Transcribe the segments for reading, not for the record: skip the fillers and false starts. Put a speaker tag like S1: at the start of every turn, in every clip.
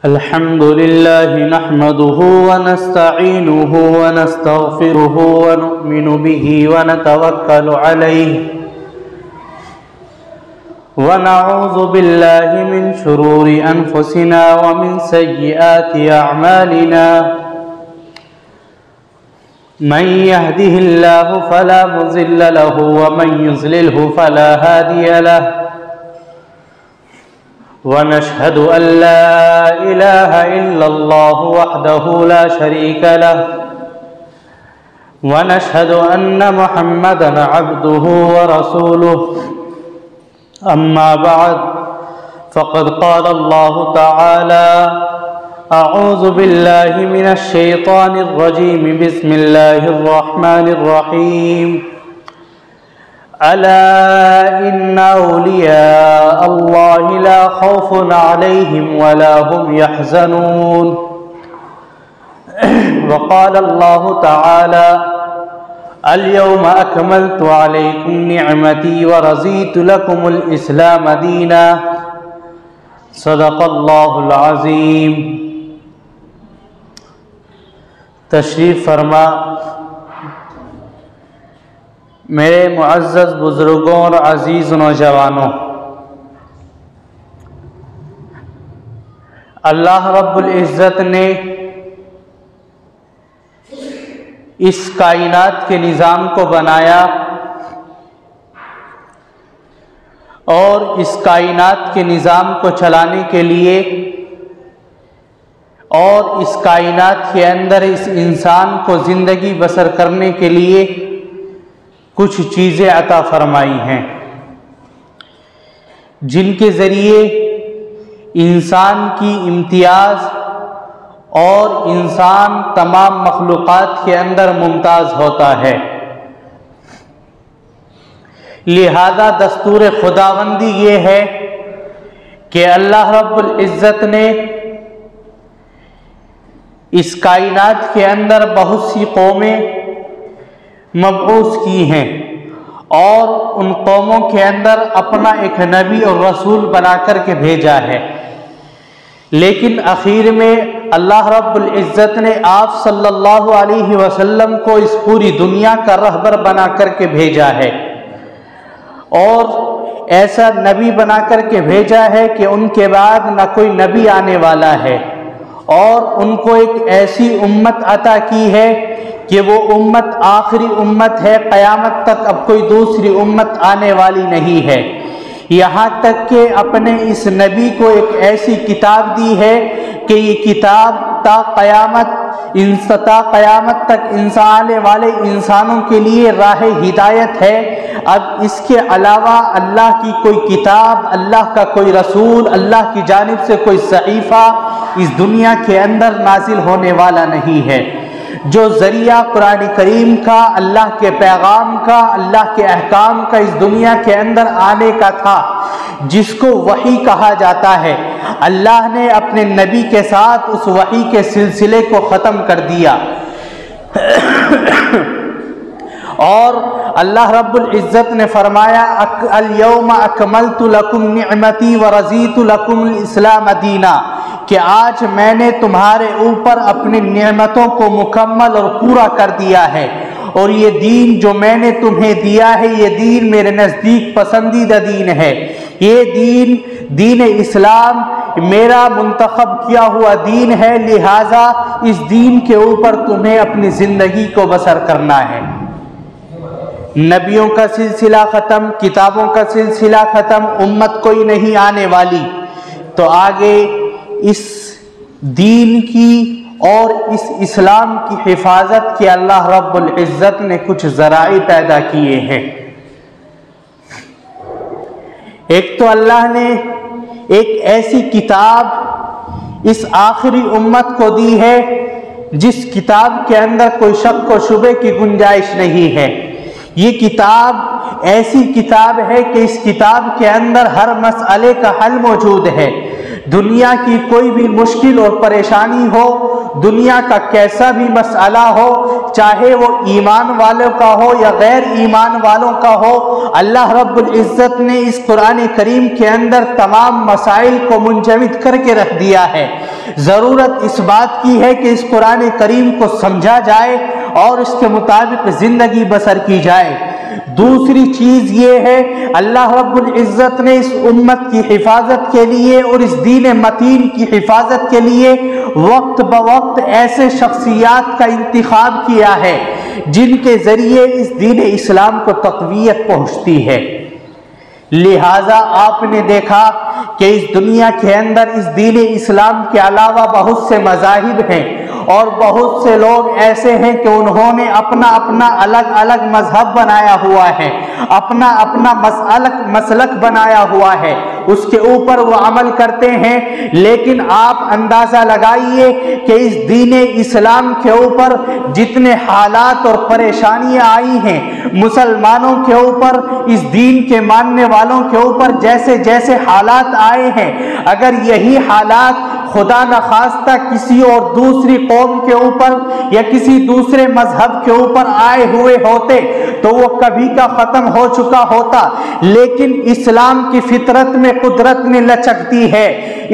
S1: الحمد لله نحمده ونستعينه ونستغفره ونؤمن به ونتوكل عليه ونعوذ بالله من شرور أنفسنا ومن سيئات أعمالنا من يهده الله فلا مضل له ومن يضلله فلا هادي له ونشهد أن لا إله إلا الله وحده لا شريك له ونشهد أن محمدًا عبده ورسوله أما بعد فقد قال الله تعالى أعوذ بالله من الشيطان الرجيم بسم الله الرحمن الرحيم ألا إن أولياء الله لا خوف عليهم ولا هم يحزنون وقال الله تعالى اليوم أكملت عليكم نعمتي ورضيت لكم الإسلام دينا صدق الله العظيم۔ تشریف فرما میرے معزز بزرگوں اور عزیز نوجوانوں، اللہ رب العزت نے اس کائنات کے نظام کو بنایا اور اس کائنات کے نظام کو چلانے کے لیے اور اس کائنات کے اندر اس انسان کو زندگی بسر کرنے کے لیے کچھ چیزیں عطا فرمائی ہیں جن کے ذریعے انسان کی امتیاز اور انسان تمام مخلوقات کے اندر ممتاز ہوتا ہے۔ لہذا دستور خداوندی یہ ہے کہ اللہ رب العزت نے اس کائنات کے اندر بہت سی قومیں مبعوث کی ہیں اور ان قوموں کے اندر اپنا ایک نبی اور رسول بنا کر کے بھیجا ہے، لیکن اخیر میں اللہ رب العزت نے آپ صلی اللہ علیہ وسلم کو اس پوری دنیا کا رہبر بنا کر کے بھیجا ہے اور ایسا نبی بنا کر کے بھیجا ہے کہ ان کے بعد نہ کوئی نبی آنے والا ہے اور ان کو ایک ایسی امت عطا کی ہے کہ وہ امت آخری امت ہے، قیامت تک اب کوئی دوسری امت آنے والی نہیں ہے۔ یہاں تک کہ اپنے اس نبی کو ایک ایسی کتاب دی ہے کہ یہ کتاب تا قیامت تک آنے والے انسانوں کے لیے راہ ہدایت ہے۔ اب اس کے علاوہ اللہ کی کوئی کتاب، اللہ کا کوئی رسول، اللہ کی جانب سے کوئی صحیفہ اس دنیا کے اندر نازل ہونے والا نہیں ہے۔ جو ذریعہ قرآن کریم کا، اللہ کے پیغام کا، اللہ کے احکام کا اس دنیا کے اندر آنے کا تھا، جس کو وحی کہا جاتا ہے، اللہ نے اپنے نبی کے ساتھ اس وحی کے سلسلے کو ختم کر دیا اور اللہ رب العزت نے فرمایا الیوم اکملت لکم نعمتی ورضیت لکم الاسلام دینا، کہ آج میں نے تمہارے اوپر اپنی نعمتوں کو مکمل اور پورا کر دیا ہے اور یہ دین جو میں نے تمہیں دیا ہے یہ دین میرے نزدیک پسندیدہ دین ہے۔ یہ دین اسلام میرا منتخب کیا ہوا دین ہے، لہٰذا اس دین کے اوپر تمہیں اپنی زندگی کو بسر کرنا ہے۔ نبیوں کا سلسلہ ختم، کتابوں کا سلسلہ ختم، امت کوئی نہیں آنے والی، تو آگے اس دین کی اور اس اسلام کی حفاظت کے اللہ رب العزت نے کچھ ذرائع پیدا کیے ہیں۔ ایک تو اللہ نے ایک ایسی کتاب اس آخری امت کو دی ہے جس کتاب کے اندر کوئی شک و شبے کی گنجائش نہیں ہے۔ یہ کتاب ایسی کتاب ہے کہ اس کتاب کے اندر ہر مسئلے کا حل موجود ہے۔ دنیا کی کوئی بھی مشکل اور پریشانی ہو، دنیا کا کیسا بھی مسئلہ ہو، چاہے وہ ایمان والوں کا ہو یا غیر ایمان والوں کا ہو، اللہ رب العزت نے اس قرآن کریم کے اندر تمام مسائل کو منجمد کر کے رکھ دیا ہے۔ ضرورت اس بات کی ہے کہ اس قرآن کریم کو سمجھا جائے اور اس کے مطابق زندگی بسر کی جائے۔ دوسری چیز یہ ہے، اللہ رب العزت نے اس امت کی حفاظت کے لیے اور اس دین متین کی حفاظت کے لیے وقت بوقت ایسے شخصیات کا انتخاب کیا ہے جن کے ذریعے اس دین اسلام کو تقویت پہنچتی ہے۔ لہٰذا آپ نے دیکھا کہ اس دنیا کے اندر اس دین اسلام کے علاوہ بہت سے مذاہب ہیں اور بہت سے لوگ ایسے ہیں کہ انہوں نے اپنا اپنا الگ الگ مذہب بنایا ہوا ہے، اپنا اپنا مسلک بنایا ہوا ہے، اس کے اوپر وہ عمل کرتے ہیں۔ لیکن آپ اندازہ لگائیے کہ اس دین اسلام کے اوپر جتنے حالات اور پریشانیاں آئی ہیں، مسلمانوں کے اوپر، اس دین کے ماننے والوں کے اوپر جیسے جیسے حالات آئے ہیں، اگر یہی حالات خدا نخواستہ کسی اور دوسری قوم کے اوپر یا کسی دوسرے مذہب کے اوپر آئے ہوئے ہوتے تو وہ کبھی کا ختم ہو چکا ہوتا۔ لیکن اسلام کی فطرت میں قدرت نے لچکتی ہے،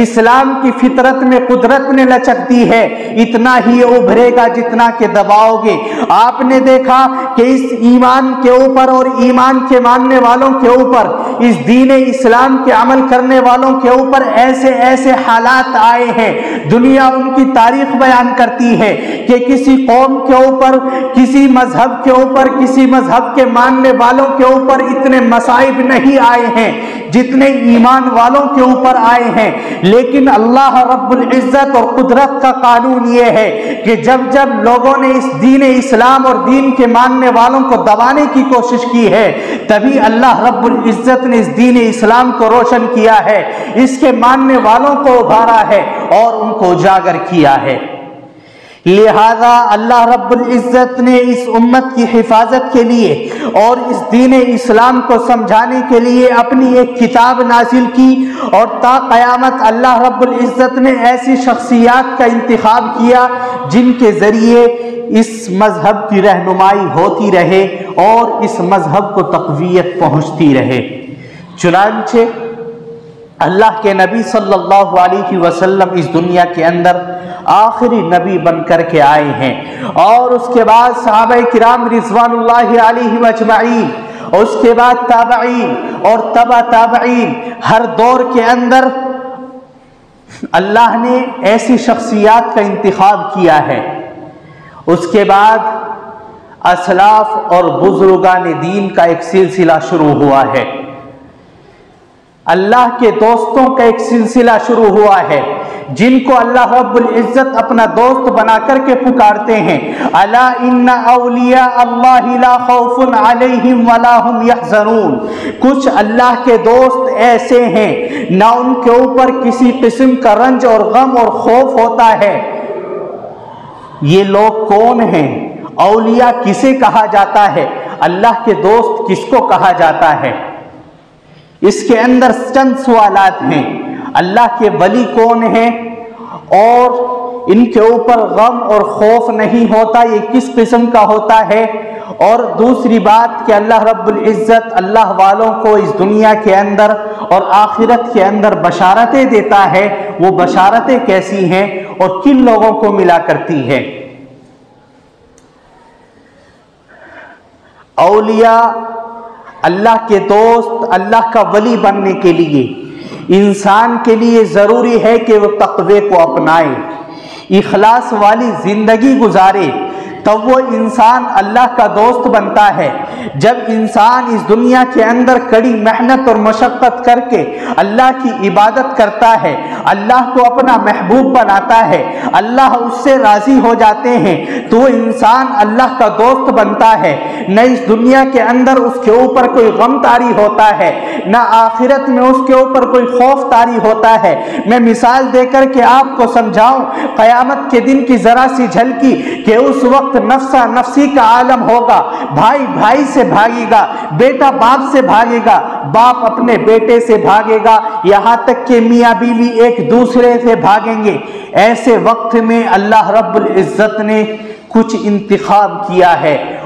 S1: اسلام کی فطرت میں قدرت نے لچکتی ہے، اتنا ہی ابھرے گا جتنا کہ دباؤ گے۔ آپ نے دیکھا کہ اس ایمان کے اوپر اور ایمان کے ماننے والوں کے اوپر، اس دین اسلام کے عمل کرنے والوں کے اوپر ایسے ایسے حالات آئے ہیں، دنیا ان کی تاریخ بیان کرتی ہے کہ کسی قوم کے اوپر، کسی مذہب کے اوپر، کسی مذہب کے ماننے والوں کے اوپر اتنے مصائب نہیں آئے ہیں جتنے ایمان والوں کے اوپر آئے ہیں۔ لیکن اللہ رب العزت اور قدرت کا قانون یہ ہے کہ جب جب لوگوں نے اس دین اسلام اور دین کے ماننے والوں کو دبانے کی کوشش کی ہے، تبھی اللہ رب العزت نے اس دین اسلام کو روشن کیا ہے، اس کے ماننے والوں کو ابھارا ہے اور ان کو اجاگر کیا ہے۔ لہذا اللہ رب العزت نے اس امت کی حفاظت کے لیے اور اس دین اسلام کو سمجھانے کے لیے اپنی ایک کتاب نازل کی، اور تا قیامت اللہ رب العزت نے ایسی شخصیات کا انتخاب کیا جن کے ذریعے اس مذہب کی رہنمائی ہوتی رہے اور اس مذہب کو تقویت پہنچتی رہے۔ چنانچہ اللہ کے نبی صلی اللہ علیہ وسلم اس دنیا کے اندر آخری نبی بن کر کے آئے ہیں، اور اس کے بعد صحابہ کرام رضوان اللہ علیہ اجمعین، اور اس کے بعد تابعین اور تبع تابعین، ہر دور کے اندر اللہ نے ایسی شخصیات کا انتخاب کیا ہے۔ اس کے بعد اسلاف اور بزرگان دین کا ایک سلسلہ شروع ہوا ہے، اللہ کے دوستوں کا ایک سلسلہ شروع ہوا ہے جن کو اللہ رب العزت اپنا دوست بنا کر کے پکارتے ہیں۔ الا ان اولیاء اللہ لا خوف علیہم ولا هم يحزنون۔ کچھ اللہ کے دوست ایسے ہیں نہ ان کے اوپر کسی قسم کا رنج اور غم اور خوف ہوتا ہے۔ یہ لوگ کون ہیں؟ اولیاء کسے کہا جاتا ہے؟ اللہ کے دوست کس کو کہا جاتا ہے؟ اس کے اندر چند سوالات ہیں۔ اللہ کے ولی کون ہیں اور ان کے اوپر غم اور خوف نہیں ہوتا، یہ کس قسم کا ہوتا ہے؟ اور دوسری بات کہ اللہ رب العزت اللہ والوں کو اس دنیا کے اندر اور آخرت کے اندر بشارتیں دیتا ہے، وہ بشارتیں کیسی ہیں اور کن لوگوں کو ملا کرتی ہے؟ اولیاء اللہ کے دوست، اللہ کا ولی بننے کے لیے انسان کے لیے ضروری ہے کہ وہ تقوی کو اپنائے، اخلاص والی زندگی گزارے، تب وہ انسان اللہ کا دوست بنتا ہے۔ جب انسان اس دنیا کے اندر کڑی محنت اور مشقت کر کے اللہ کی عبادت کرتا ہے، اللہ کو اپنا محبوب بناتا ہے، اللہ اس سے راضی ہو جاتے ہیں، تو وہ انسان اللہ کا دوست بنتا ہے۔ نہ اس دنیا کے اندر اس کے اوپر کوئی غم طاری ہوتا ہے، نہ آخرت میں اس کے اوپر کوئی خوف طاری ہوتا ہے۔ میں مثال دے کر کے آپ کو سمجھاؤں، قیامت کے دن کی ذرا سی جھلکی کہ اس وقت نفسا نفسی کا عالم ہوگا، بھائی بھائی سے بھاگے گا، بیٹا باپ سے بھاگے گا، باپ اپنے بیٹے سے بھاگے گا، یہاں تک کہ میاں بیوی ایک دوسرے سے بھاگیں گے۔ ایسے وقت میں اللہ رب العزت نے کچھ انتخاب کیا ہے،